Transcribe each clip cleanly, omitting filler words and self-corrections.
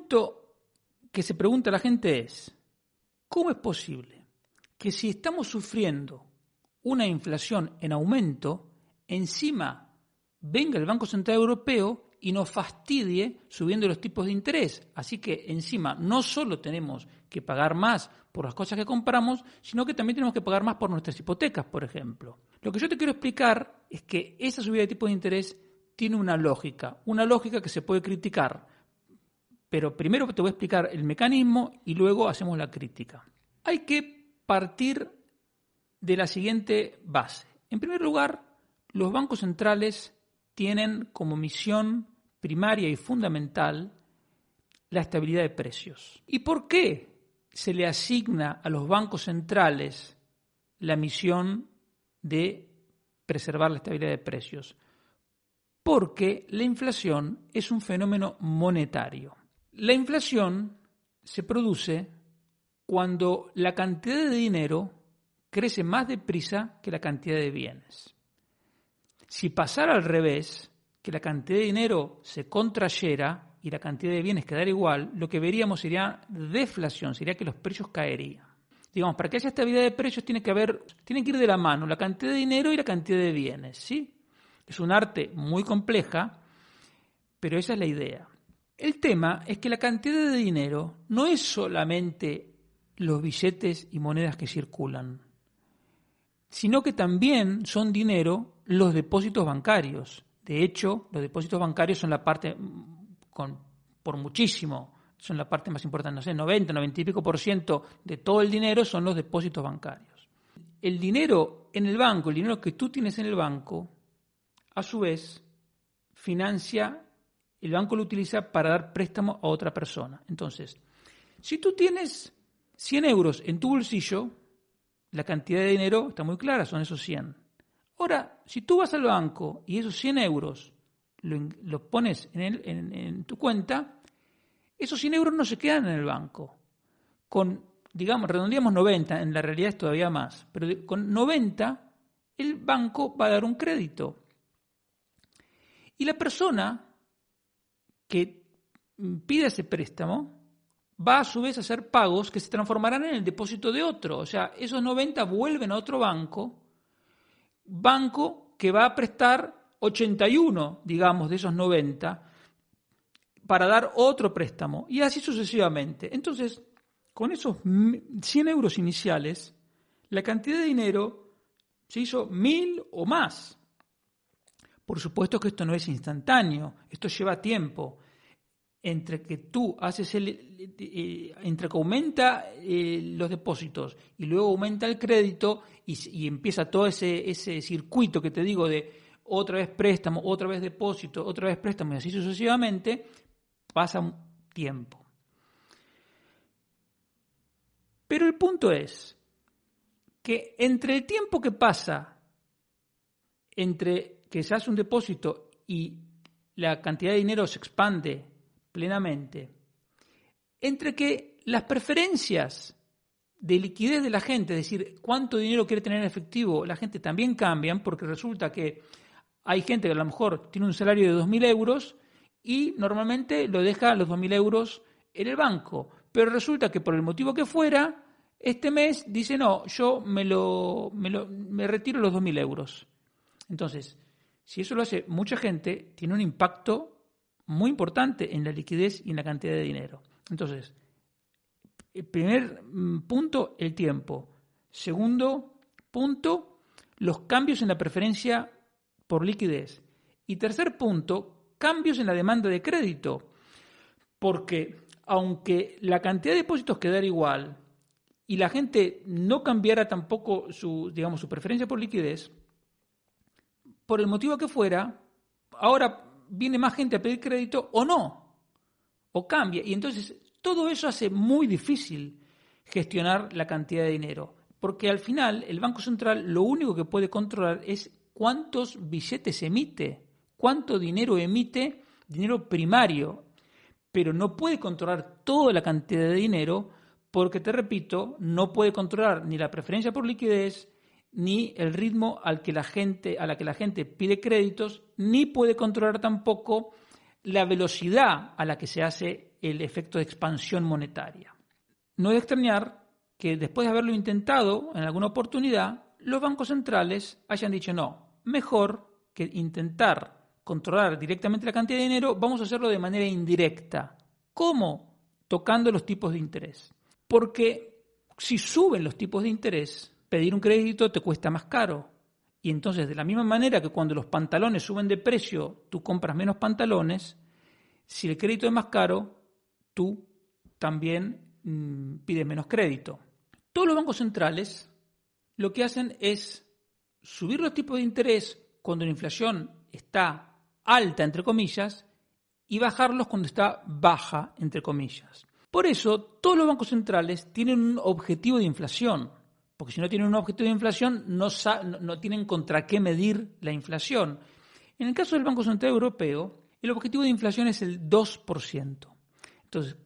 momento que se pregunta la gente es, ¿cómo es posible que si estamos sufriendo una inflación en aumento, encima venga el Banco Central Europeo y nos fastidie subiendo los tipos de interés? Así que encima no solo tenemos que pagar más por las cosas que compramos, sino que también tenemos que pagar más por nuestras hipotecas, por ejemplo. Lo que yo te quiero explicar es que esa subida de tipos de interés tiene una lógica que se puede criticar. Pero primero te voy a explicar el mecanismo y luego hacemos la crítica. Hay que partir de la siguiente base. En primer lugar, los bancos centrales tienen como misión primaria y fundamental la estabilidad de precios. ¿Y por qué se le asigna a los bancos centrales la misión de preservar la estabilidad de precios? Porque la inflación es un fenómeno monetario. La inflación se produce cuando la cantidad de dinero crece más deprisa que la cantidad de bienes. Si pasara al revés, que la cantidad de dinero se contrayera y la cantidad de bienes quedara igual, lo que veríamos sería deflación, sería que los precios caerían. Digamos, para que haya estabilidad de precios tiene que ir de la mano la cantidad de dinero y la cantidad de bienes, ¿sí? Es un arte muy compleja, pero esa es la idea. El tema es que la cantidad de dinero no es solamente los billetes y monedas que circulan, sino que también son dinero los depósitos bancarios. De hecho, los depósitos bancarios son la parte, por muchísimo, son la parte más importante, no sé, 90 y pico % de todo el dinero son los depósitos bancarios. El dinero en el banco, el dinero que tú tienes en el banco, a su vez, el banco lo utiliza para dar préstamo a otra persona. Entonces, si tú tienes 100 euros en tu bolsillo, la cantidad de dinero está muy clara, son esos 100. Ahora, si tú vas al banco y esos 100 euros lo pones en tu cuenta, esos 100 euros no se quedan en el banco. Redondeamos 90, en la realidad es todavía más, pero con 90 el banco va a dar un crédito. Y la persona que pide ese préstamo va a su vez a hacer pagos que se transformarán en el depósito de otro. O sea, esos 90 vuelven a otro banco que va a prestar 81, digamos, de esos 90 para dar otro préstamo y así sucesivamente. Entonces, con esos 100 euros iniciales, la cantidad de dinero se hizo 1000 o más. Por supuesto que esto no es instantáneo, esto lleva tiempo. Entre que entre que aumenta los depósitos y luego aumenta el crédito y empieza todo ese circuito que te digo de otra vez préstamo, otra vez depósito, otra vez préstamo y así sucesivamente, pasa un tiempo. Pero el punto es que entre el tiempo que pasa entre que se hace un depósito y la cantidad de dinero se expande plenamente, entre que las preferencias de liquidez de la gente, es decir, cuánto dinero quiere tener en efectivo, la gente también cambian, porque resulta que hay gente que a lo mejor tiene un salario de 2.000 euros y normalmente lo deja los 2.000 euros en el banco, pero resulta que por el motivo que fuera, este mes dice, no, yo me retiro los 2.000 euros. Entonces, si eso lo hace mucha gente, tiene un impacto muy importante en la liquidez y en la cantidad de dinero. Entonces, el primer punto, el tiempo. Segundo punto, los cambios en la preferencia por liquidez. Y tercer punto, cambios en la demanda de crédito. Porque aunque la cantidad de depósitos quedara igual y la gente no cambiara tampoco su preferencia por liquidez, por el motivo que fuera, ahora viene más gente a pedir crédito o no, o cambia. Y entonces todo eso hace muy difícil gestionar la cantidad de dinero, porque al final el Banco Central lo único que puede controlar es cuántos billetes emite, cuánto dinero emite, dinero primario, pero no puede controlar toda la cantidad de dinero porque, te repito, no puede controlar ni la preferencia por liquidez, ni el ritmo a la que la gente pide créditos, ni puede controlar tampoco la velocidad a la que se hace el efecto de expansión monetaria. No es de extrañar que después de haberlo intentado en alguna oportunidad, los bancos centrales hayan dicho no, mejor que intentar controlar directamente la cantidad de dinero, vamos a hacerlo de manera indirecta. ¿Cómo? Tocando los tipos de interés. Porque si suben los tipos de interés, pedir un crédito te cuesta más caro. Y entonces, de la misma manera que cuando los pantalones suben de precio, tú compras menos pantalones, si el crédito es más caro, tú también pides menos crédito. Todos los bancos centrales lo que hacen es subir los tipos de interés cuando la inflación está alta, entre comillas, y bajarlos cuando está baja, entre comillas. Por eso, todos los bancos centrales tienen un objetivo de inflación, porque si no tienen un objetivo de inflación, no tienen contra qué medir la inflación. En el caso del Banco Central Europeo, el objetivo de inflación es el 2%. Entonces,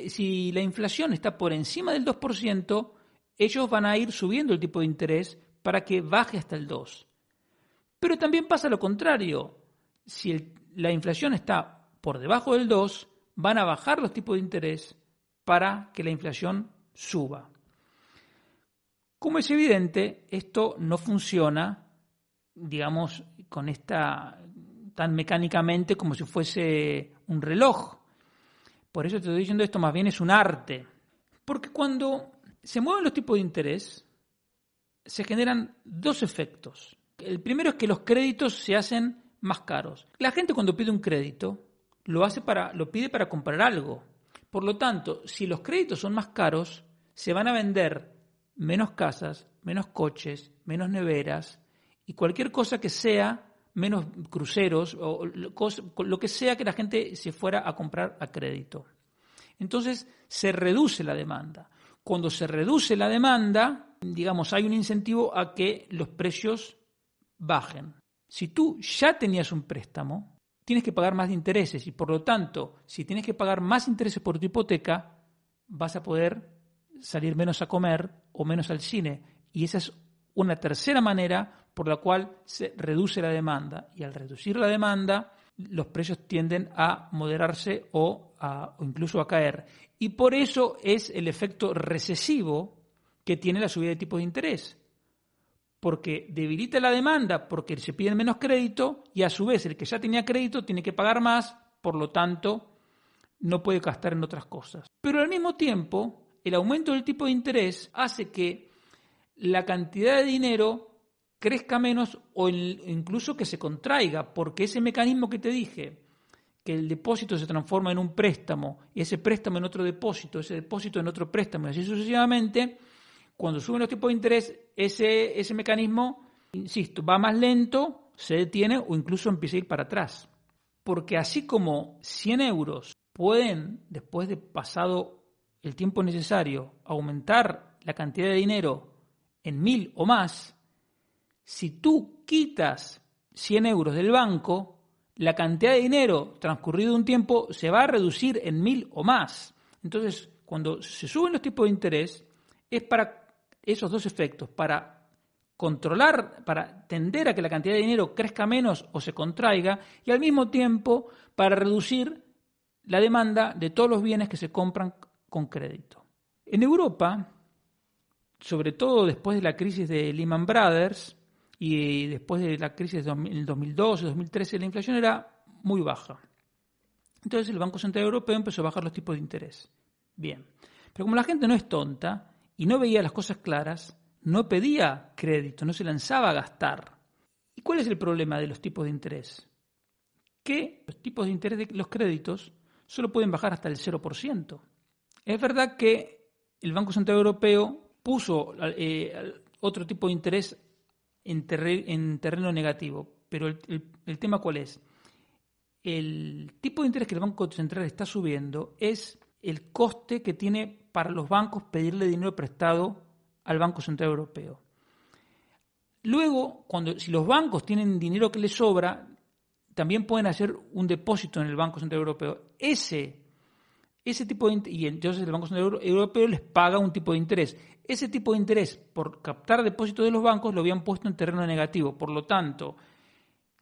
si la inflación está por encima del 2%, ellos van a ir subiendo el tipo de interés para que baje hasta el 2%. Pero también pasa lo contrario. Si la inflación está por debajo del 2%, van a bajar los tipos de interés para que la inflación suba. Como es evidente, esto no funciona, digamos, tan mecánicamente como si fuese un reloj. Por eso te estoy diciendo esto, más bien es un arte. Porque cuando se mueven los tipos de interés, se generan dos efectos. El primero es que los créditos se hacen más caros. La gente cuando pide un crédito lo pide para comprar algo. Por lo tanto, si los créditos son más caros, se van a vender menos casas, menos coches, menos neveras y cualquier cosa que sea, menos cruceros o lo que sea que la gente se fuera a comprar a crédito. Entonces se reduce la demanda. Cuando se reduce la demanda, digamos, hay un incentivo a que los precios bajen. Si tú ya tenías un préstamo, tienes que pagar más de intereses y por lo tanto, si tienes que pagar más intereses por tu hipoteca, vas a poder salir menos a comer o menos al cine. Y esa es una tercera manera por la cual se reduce la demanda. Y al reducir la demanda, los precios tienden a moderarse o incluso a caer. Y por eso es el efecto recesivo que tiene la subida de tipos de interés. Porque debilita la demanda porque se piden menos crédito y a su vez el que ya tenía crédito tiene que pagar más, por lo tanto no puede gastar en otras cosas. Pero al mismo tiempo, el aumento del tipo de interés hace que la cantidad de dinero crezca menos o incluso que se contraiga, porque ese mecanismo que te dije, que el depósito se transforma en un préstamo, y ese préstamo en otro depósito, ese depósito en otro préstamo, y así sucesivamente, cuando suben los tipos de interés, ese mecanismo, insisto, va más lento, se detiene o incluso empieza a ir para atrás. Porque así como 100 euros pueden, después de pasado el tiempo necesario, aumentar la cantidad de dinero en 1000 o más, si tú quitas 100 euros del banco, la cantidad de dinero transcurrido un tiempo se va a reducir en 1000 o más. Entonces, cuando se suben los tipos de interés, es para esos dos efectos, para controlar, para tender a que la cantidad de dinero crezca menos o se contraiga, y al mismo tiempo para reducir la demanda de todos los bienes que se compran con crédito. En Europa, sobre todo después de la crisis de Lehman Brothers y después de la crisis del 2012, 2013, la inflación era muy baja. Entonces el Banco Central Europeo empezó a bajar los tipos de interés. Bien, pero como la gente no es tonta y no veía las cosas claras, no pedía crédito, no se lanzaba a gastar. ¿Y cuál es el problema de los tipos de interés? Que los tipos de interés de los créditos solo pueden bajar hasta el 0%. Es verdad que el Banco Central Europeo puso otro tipo de interés en terreno negativo, pero el tema ¿cuál es? El tipo de interés que el Banco Central está subiendo es el coste que tiene para los bancos pedirle dinero prestado al Banco Central Europeo. Luego, si los bancos tienen dinero que les sobra, también pueden hacer un depósito en el Banco Central Europeo. Ese tipo de y entonces el Banco Central Europeo les paga un tipo de interés. Ese tipo de interés por captar depósitos de los bancos lo habían puesto en terreno negativo. Por lo tanto,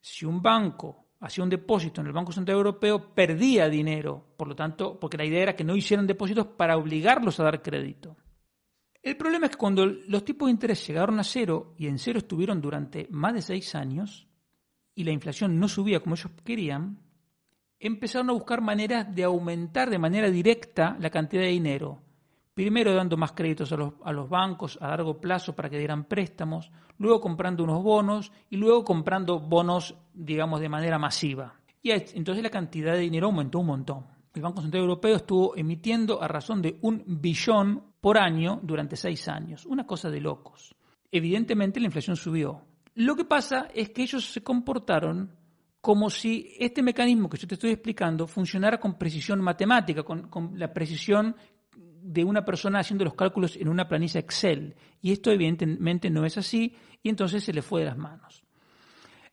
si un banco hacía un depósito en el Banco Central Europeo, perdía dinero, por lo tanto, porque la idea era que no hicieran depósitos para obligarlos a dar crédito. El problema es que cuando los tipos de interés llegaron a cero y en cero estuvieron durante más de 6 años y la inflación no subía como ellos querían, empezaron a buscar maneras de aumentar de manera directa la cantidad de dinero. Primero dando más créditos a los bancos a largo plazo para que dieran préstamos, luego comprando unos bonos y luego comprando bonos, digamos, de manera masiva. Y entonces la cantidad de dinero aumentó un montón. El Banco Central Europeo estuvo emitiendo a razón de 1 billón por año durante 6 años. Una cosa de locos. Evidentemente la inflación subió. Lo que pasa es que ellos se comportaron como si este mecanismo que yo te estoy explicando funcionara con precisión matemática, con la precisión de una persona haciendo los cálculos en una planilla Excel. Y esto evidentemente no es así y entonces se le fue de las manos.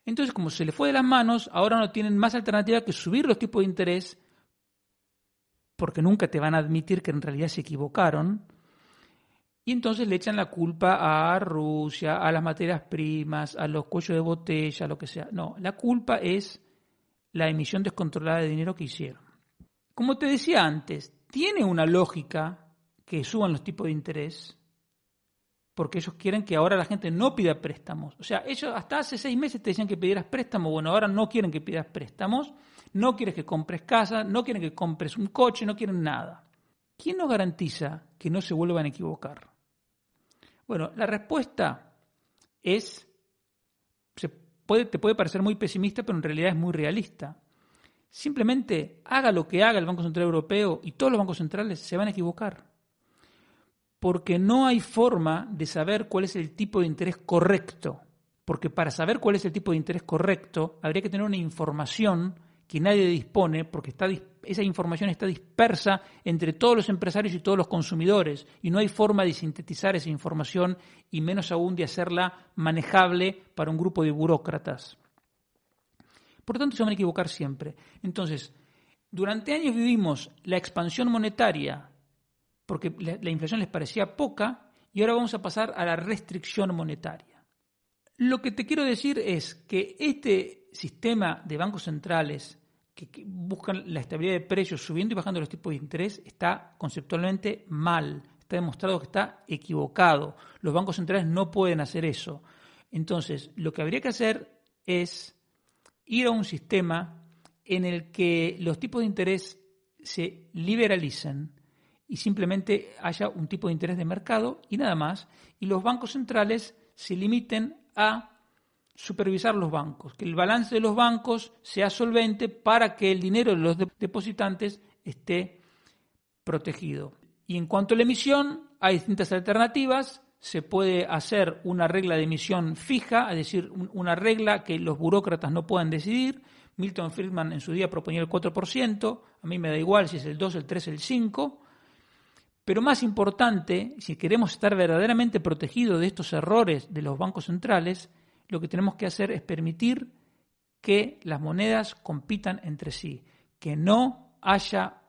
Entonces, como se le fue de las manos, ahora no tienen más alternativa que subir los tipos de interés porque nunca te van a admitir que en realidad se equivocaron, y entonces le echan la culpa a Rusia, a las materias primas, a los cuellos de botella, lo que sea. No, la culpa es la emisión descontrolada de dinero que hicieron. Como te decía antes, tiene una lógica que suban los tipos de interés, porque ellos quieren que ahora la gente no pida préstamos. O sea, ellos hasta hace 6 meses te decían que pidieras préstamos, bueno, ahora no quieren que pidas préstamos, no quieren que compres casa, no quieren que compres un coche, no quieren nada. ¿Quién nos garantiza que no se vuelvan a equivocar? Bueno, la respuesta es, te puede parecer muy pesimista, pero en realidad es muy realista. Simplemente haga lo que haga el Banco Central Europeo y todos los bancos centrales se van a equivocar. Porque no hay forma de saber cuál es el tipo de interés correcto. Porque para saber cuál es el tipo de interés correcto, habría que tener una información que nadie dispone, porque esa información está dispersa entre todos los empresarios y todos los consumidores, y no hay forma de sintetizar esa información, y menos aún de hacerla manejable para un grupo de burócratas. Por lo tanto, se van a equivocar siempre. Entonces, durante años vivimos la expansión monetaria, porque la inflación les parecía poca, y ahora vamos a pasar a la restricción monetaria. Lo que te quiero decir es que este sistema de bancos centrales que buscan la estabilidad de precios subiendo y bajando los tipos de interés está conceptualmente mal, está demostrado que está equivocado. Los bancos centrales no pueden hacer eso. Entonces, lo que habría que hacer es ir a un sistema en el que los tipos de interés se liberalicen y simplemente haya un tipo de interés de mercado y nada más, y los bancos centrales se limiten a supervisar los bancos, que el balance de los bancos sea solvente para que el dinero de los depositantes esté protegido. Y en cuanto a la emisión, hay distintas alternativas. Se puede hacer una regla de emisión fija, es decir, una regla que los burócratas no puedan decidir. Milton Friedman en su día proponía el 4%, a mí me da igual si es el 2, el 3, el 5%. Pero más importante, si queremos estar verdaderamente protegidos de estos errores de los bancos centrales, lo que tenemos que hacer es permitir que las monedas compitan entre sí, que no haya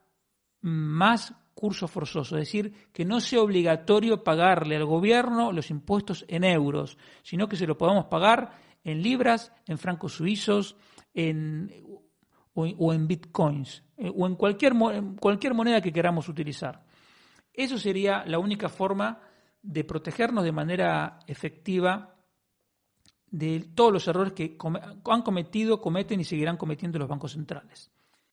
más curso forzoso, es decir, que no sea obligatorio pagarle al gobierno los impuestos en euros, sino que se lo podamos pagar en libras, en francos suizos, o en bitcoins, o en cualquier moneda que queramos utilizar. Eso sería la única forma de protegernos de manera efectiva de todos los errores que han cometido, cometen y seguirán cometiendo los bancos centrales.